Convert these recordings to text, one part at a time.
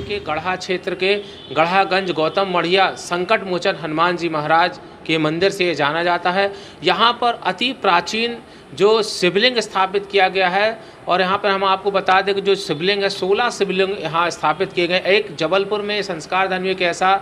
जिले के गढ़ा क्षेत्र के गढ़ागंज गौतम मढ़िया संकट मोचन हनुमान जी महाराज के मंदिर से जाना जाता है। यहाँ पर अति प्राचीन जो शिवलिंग स्थापित किया गया है और यहाँ पर हम आपको बता दें कि जो शिवलिंग है 16 शिवलिंग यहाँ स्थापित किए गए। एक जबलपुर में संस्कार धर्म एक ऐसा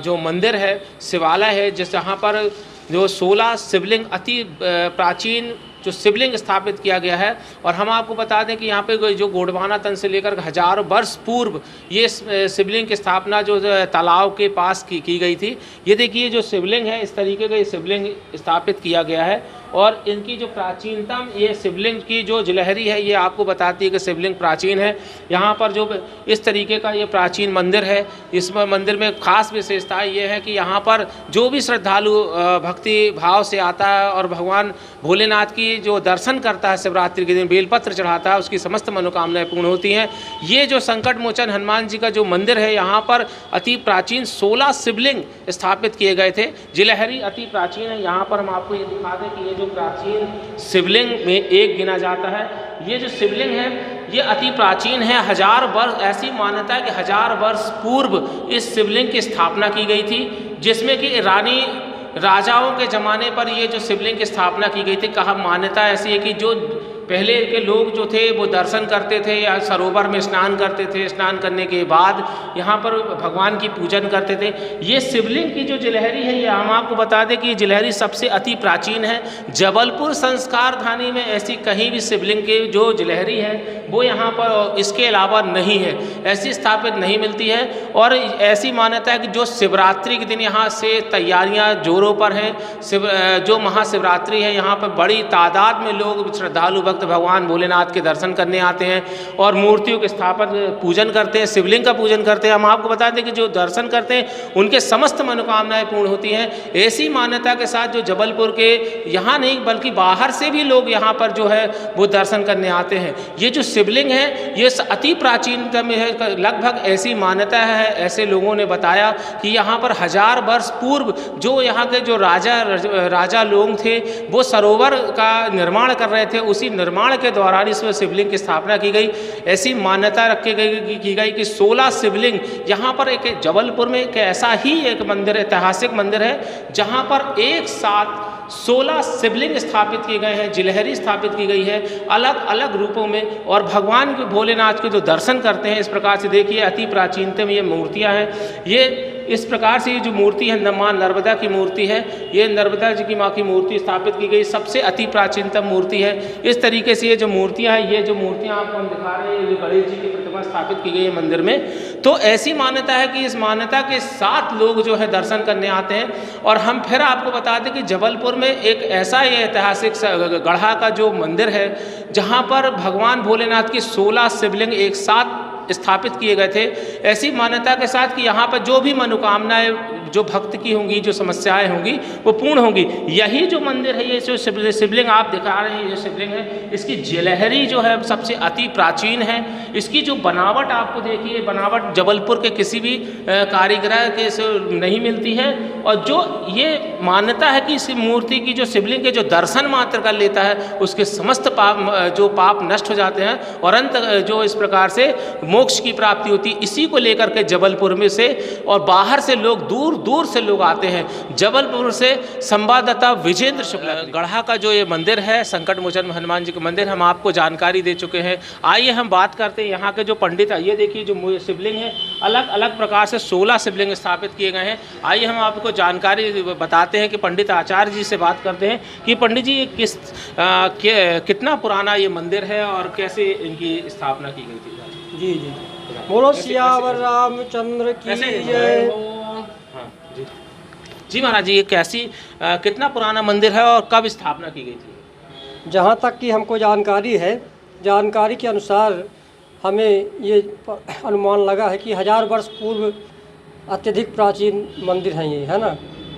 जो मंदिर है, शिवालय है, जिस जहाँ पर जो 16 शिवलिंग अति प्राचीन जो शिवलिंग स्थापित किया गया है। और हम आपको बता दें कि यहाँ पे जो गोंडवाना तंत्र से लेकर हजारों वर्ष पूर्व ये शिवलिंग की स्थापना जो तालाब के पास की गई थी। ये देखिए जो शिवलिंग है, इस तरीके का ये शिवलिंग स्थापित किया गया है। और इनकी जो प्राचीनतम ये शिवलिंग की जो गिलहरी है ये आपको बताती है कि शिवलिंग प्राचीन है। यहाँ पर जो इस तरीके का ये प्राचीन मंदिर है, इस मंदिर में खास विशेषता ये है कि यहाँ पर जो भी श्रद्धालु भक्ति भाव से आता है और भगवान भोलेनाथ की जो दर्शन करता है शिवरात्रि के दिन, बेलपत्र चढ़ाता है, उसकी समस्त मनोकामनाएं पूर्ण होती हैं। ये जो संकट मोचन हनुमान जी का जो मंदिर है, यहाँ पर अति प्राचीन 16 शिवलिंग स्थापित किए गए थे। गिलहरी अति प्राचीन है। यहाँ पर हम आपको ये दिखा दें कि ये जो प्राचीन शिवलिंग में एक गिना जाता है। ये जो शिवलिंग है ये अति प्राचीन है। 1000 वर्ष, ऐसी मान्यता है कि 1000 वर्ष पूर्व इस शिवलिंग की स्थापना की गई थी, जिसमें कि राजाओं के ज़माने पर ये जो शिवलिंग की स्थापना की गई थी। कहा मान्यता ऐसी है कि जो पहले के लोग जो थे वो दर्शन करते थे या सरोवर में स्नान करते थे, स्नान करने के बाद यहाँ पर भगवान की पूजन करते थे। ये शिवलिंग की जो गिलहरी है, ये हम आपको बता दें कि ये गिलहरी सबसे अति प्राचीन है। जबलपुर संस्कार धानी में ऐसी कहीं भी शिवलिंग की जो गिलहरी है वो यहाँ पर इसके अलावा नहीं है, ऐसी स्थापित नहीं मिलती है। और ऐसी मान्यता है कि जो शिवरात्रि के दिन यहाँ से तैयारियाँ जोरों पर हैं। जो महाशिवरात्रि है, यहाँ पर बड़ी तादाद में लोग श्रद्धालु भक्त भगवान भोलेनाथ के दर्शन करने आते हैं और मूर्तियों के स्थापन पूजन करते हैं, शिवलिंग का पूजन करते हैं। हम आपको बता दें कि जो दर्शन करते हैं उनके समस्त मनोकामनाएं पूर्ण होती हैं। ऐसी मान्यता के साथ जो जबलपुर के यहाँ नहीं बल्कि बाहर से भी लोग यहाँ पर जो है वो दर्शन करने आते हैं। ये जो शिवलिंग है ये अति प्राचीनतम है। लगभग ऐसी मान्यता है, ऐसे लोगों ने बताया कि यहाँ पर 1000 वर्ष पूर्व जो यहाँ के जो राजा लोग थे वो सरोवर का निर्माण कर रहे थे, उसी निर्माण के दौरान इसमें शिवलिंग की स्थापना की गई। ऐसी मान्यता रखी गई कि 16 शिवलिंग यहाँ पर एक जबलपुर में एक ऐसा ही एक मंदिर, ऐतिहासिक मंदिर है जहाँ पर एक साथ 16 शिवलिंग स्थापित किए गए हैं, गिलहरी स्थापित की गई है अलग अलग रूपों में। और भगवान के भोलेनाथ के जो दर्शन करते हैं, इस प्रकार से देखिए अति प्राचीनतम ये मूर्तियाँ हैं। ये इस प्रकार से ये जो मूर्ति है माँ नर्मदा की मूर्ति है, ये नर्मदा जी की माँ की मूर्ति स्थापित की गई, सबसे अति प्राचीनतम मूर्ति है। इस तरीके से ये जो मूर्तियाँ हैं, ये जो मूर्तियाँ आपको हम दिखा रहे हैं, ये गणेश जी की प्रतिमा स्थापित की गई है मंदिर में। तो ऐसी मान्यता है कि इस मान्यता के साथ लोग जो है दर्शन करने आते हैं। और हम फिर आपको बता दें कि जबलपुर में एक ऐसा ये ऐतिहासिक गढ़ा का जो मंदिर है जहाँ पर भगवान भोलेनाथ की 16 शिवलिंग एक साथ स्थापित किए गए थे। ऐसी मान्यता के साथ कि यहाँ पर जो भी मनोकामनाएं जो भक्त की होंगी, जो समस्याएं होंगी वो पूर्ण होंगी। यही जो मंदिर है, ये जो शिवलिंग आप दिखा रहे हैं, ये शिवलिंग है, इसकी गिलहरी जो है सबसे अति प्राचीन है। इसकी जो बनावट आपको देखिए, बनावट जबलपुर के किसी भी कारीगर के से नहीं मिलती है। और जो ये मान्यता है कि इस मूर्ति की जो शिवलिंग के जो दर्शन मात्र कर लेता है उसके समस्त पाप नष्ट हो जाते हैं और अंत जो इस प्रकार से मोक्ष की प्राप्ति होती है। इसी को लेकर के जबलपुर में से और बाहर से लोग दूर दूर से लोग आते हैं। जबलपुर से संवाददाता विजेंद्र शुक्ला। गढ़ा का जो ये मंदिर है, संकट मोचन हनुमान जी का मंदिर, हम आपको जानकारी दे चुके हैं। आइए हम बात करते हैं यहाँ के जो पंडित है। ये देखिए जो शिवलिंग है, अलग अलग प्रकार से 16 शिवलिंग स्थापित किए गए हैं। आइए हम आपको जानकारी बताते हैं कि पंडित आचार्य जी से बात करते हैं कि पंडित जी कितना पुराना ये मंदिर है और कैसे इनकी स्थापना की गई थी। जी जी, बोलो सियावर रामचंद्र की जय। जी महाराज जी, ये कैसी कितना पुराना मंदिर है और कब स्थापना की गई थी? जहाँ तक कि हमको जानकारी है, जानकारी के अनुसार हमें ये अनुमान लगा है कि 1000 वर्ष पूर्व अत्यधिक प्राचीन मंदिर है ये, है ना।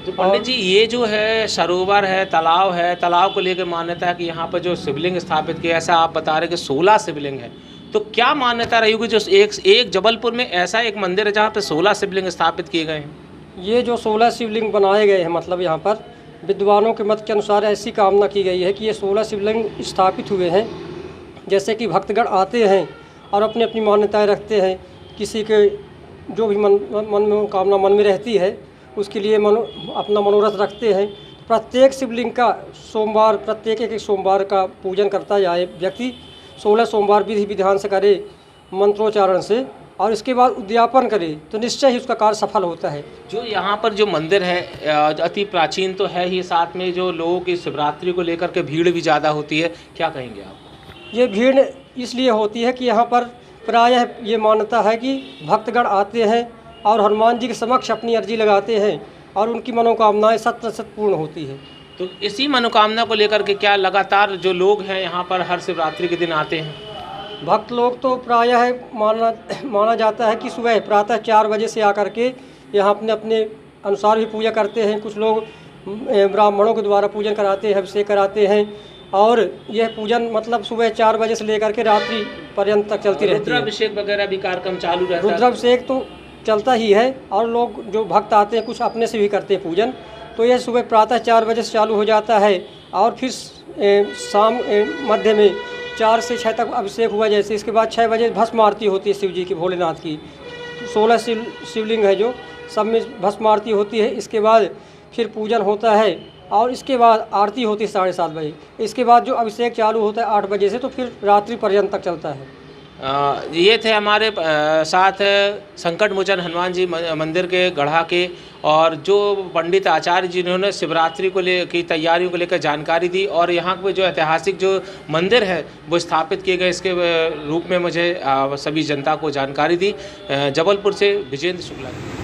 तो पंडित जी, ये जो है सरोवर है, तालाब को लेकर मान्यता है कि यहाँ पर जो शिवलिंग स्थापित किया, ऐसा आप बता रहे कि 16 शिवलिंग है, तो क्या मान्यता रही होगी जो एक जबलपुर में ऐसा एक मंदिर है जहाँ पे 16 शिवलिंग स्थापित किए गए हैं? ये जो 16 शिवलिंग बनाए गए हैं, मतलब यहाँ पर विद्वानों के मत के अनुसार ऐसी कामना की गई है कि ये 16 शिवलिंग स्थापित हुए हैं। जैसे कि भक्तगण आते हैं और अपनी अपनी मान्यताएं रखते हैं किसी के जो भी मन में कामना मन में रहती है उसके लिए अपना मनोरथ रखते हैं। प्रत्येक शिवलिंग का सोमवार, प्रत्येक एक सोमवार का पूजन करता जाए व्यक्ति, 16 सोमवार विधि विधान से करे, मंत्रोच्चारण से, और इसके बाद उद्यापन करे तो निश्चय ही उसका कार्य सफल होता है। जो यहाँ पर जो मंदिर है अति प्राचीन तो है ही, साथ में जो लोगों की शिवरात्रि को लेकर के भीड़ भी ज़्यादा होती है, क्या कहेंगे आप? ये भीड़ इसलिए होती है कि यहाँ पर प्रायः ये मान्यता है कि भक्तगण आते हैं और हनुमान जी के समक्ष अपनी अर्जी लगाते हैं और उनकी मनोकामनाएं 100% पूर्ण होती है। तो इसी मनोकामना को लेकर के क्या लगातार जो लोग हैं यहाँ पर हर शिवरात्रि के दिन आते हैं? भक्त लोग तो प्रायः माना जाता है कि सुबह प्रातः 4 बजे से आकर के यहाँ अपने अपने अनुसार भी पूजा करते हैं। कुछ लोग ब्राह्मणों के द्वारा पूजन कराते हैं, अभिषेक कराते हैं, और यह पूजन मतलब सुबह 4 बजे से लेकर के रात्रि पर्यंत तक चलती रहती है। रुद्राभिषेक वगैरह भी कार्यक्रम चालू रहता है? रुद्राभिषेक तो चलता ही है, और लोग जो भक्त आते हैं कुछ अपने से भी करते हैं पूजन। तो यह सुबह प्रातः 4 बजे से चालू हो जाता है और फिर शाम मध्य में 4 से 6 तक अभिषेक हुआ जैसे। इसके बाद 6 बजे भस्म आरती होती है शिव जी की, भोलेनाथ की। 16 शिवलिंग है जो सब में भस्म आरती होती है। इसके बाद फिर पूजन होता है और इसके बाद आरती होती है 7:30 बजे। इसके बाद जो अभिषेक चालू होता है 8 बजे से, तो फिर रात्रि पर्यंत तक चलता है। ये थे हमारे साथ संकट मोचन हनुमान जी मंदिर के गढ़ा के, और जो पंडित आचार्य जिन्होंने शिवरात्रि को की तैयारियों को लेकर जानकारी दी, और यहाँ पे जो ऐतिहासिक जो मंदिर है वो स्थापित किए गए इसके रूप में मुझे सभी जनता को जानकारी दी। जबलपुर से विजेंद्र शुक्ला।